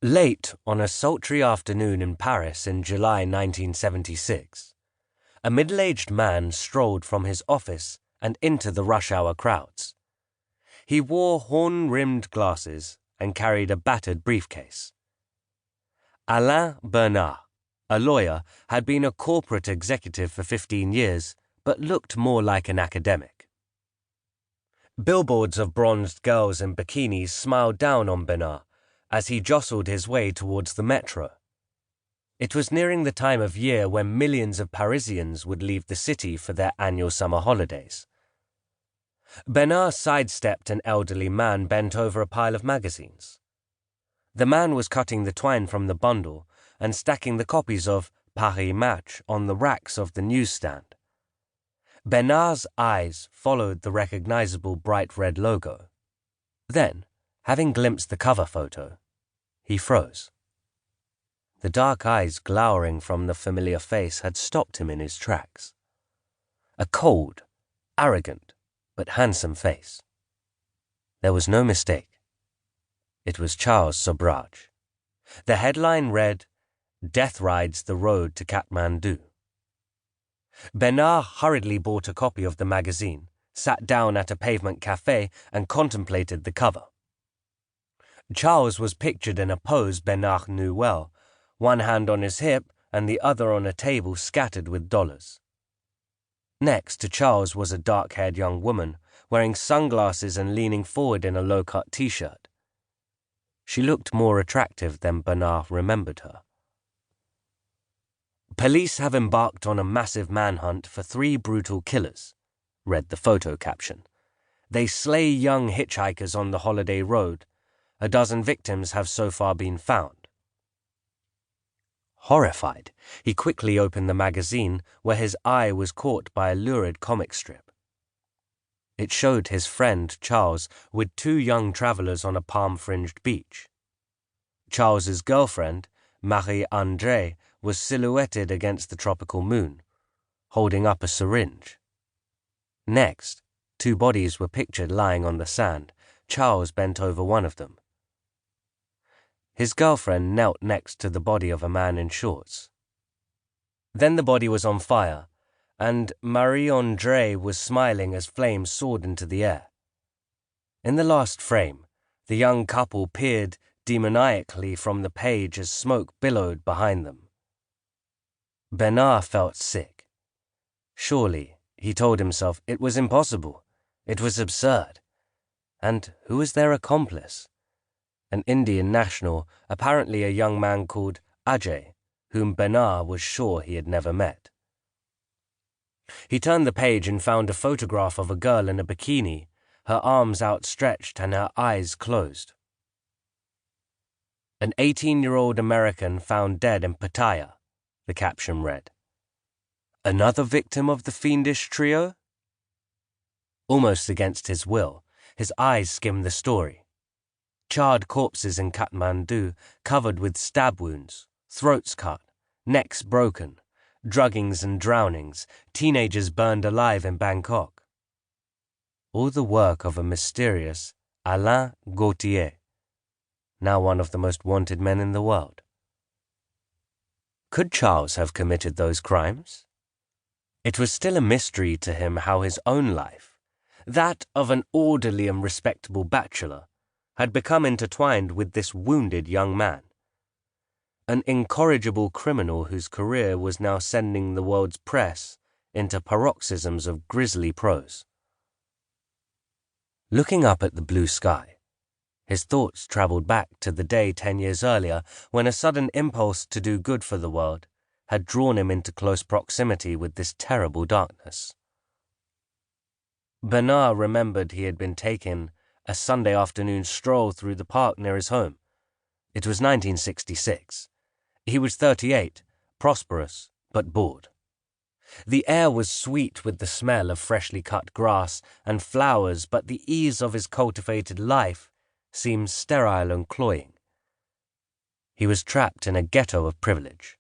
Late on a sultry afternoon in Paris in July 1976, a middle-aged man strolled from his office and into the rush-hour crowds. He wore horn-rimmed glasses and carried a battered briefcase. Alain Bernard, a lawyer, had been a corporate executive for 15 years, but looked more like an academic. Billboards of bronzed girls in bikinis smiled down on Bernard as he jostled his way towards the metro. It was nearing the time of year when millions of Parisians would leave the city for their annual summer holidays. Bernard sidestepped an elderly man bent over a pile of magazines. The man was cutting the twine from the bundle and stacking the copies of Paris Match on the racks of the newsstand. Bernard's eyes followed the recognizable bright red logo. Then, having glimpsed the cover photo, he froze. The dark eyes glowering from the familiar face had stopped him in his tracks. A cold, arrogant, but handsome face. There was no mistake. It was Charles Sobhraj. The headline read, "Death rides the road to Kathmandu." Bernard hurriedly bought a copy of the magazine, sat down at a pavement cafe, and contemplated the cover. Charles was pictured in a pose Bernard knew well, one hand on his hip and the other on a table scattered with dollars. Next to Charles was a dark-haired young woman, wearing sunglasses and leaning forward in a low-cut t-shirt. She looked more attractive than Bernard remembered her. "Police have embarked on a massive manhunt for 3 brutal killers," read the photo caption. "They slay young hitchhikers on the holiday road. A dozen victims have so far been found." Horrified, he quickly opened the magazine, where his eye was caught by a lurid comic strip. It showed his friend Charles with 2 young travelers on a palm-fringed beach. Charles's girlfriend, Marie-Andrée, was silhouetted against the tropical moon, holding up a syringe. Next, 2 bodies were pictured lying on the sand. Charles bent over one of them. His girlfriend knelt next to the body of a man in shorts. Then the body was on fire, and Marie-Andrée was smiling as flames soared into the air. In the last frame, the young couple peered demoniacally from the page as smoke billowed behind them. Bernard felt sick. Surely, he told himself, it was impossible. It was absurd. And who was their accomplice? An Indian national, apparently a young man called Ajay, whom Bernard was sure he had never met. He turned the page and found a photograph of a girl in a bikini, her arms outstretched and her eyes closed. "An 18-year-old American found dead in Pattaya," the caption read. "Another victim of the fiendish trio?" Almost against his will, his eyes skimmed the story. Charred corpses in Kathmandu, covered with stab wounds, throats cut, necks broken, druggings and drownings, teenagers burned alive in Bangkok. All the work of a mysterious Alain Gautier, now one of the most wanted men in the world. Could Charles have committed those crimes? It was still a mystery to him how his own life, that of an orderly and respectable bachelor, had become intertwined with this wounded young man, an incorrigible criminal whose career was now sending the world's press into paroxysms of grisly prose. Looking up at the blue sky, his thoughts traveled back to the day 10 years earlier when a sudden impulse to do good for the world had drawn him into close proximity with this terrible darkness. Bernard remembered he had been taking a Sunday afternoon stroll through the park near his home. It was 1966. He was 38, prosperous, but bored. The air was sweet with the smell of freshly cut grass and flowers, but the ease of his cultivated life seemed sterile and cloying. He was trapped in a ghetto of privilege.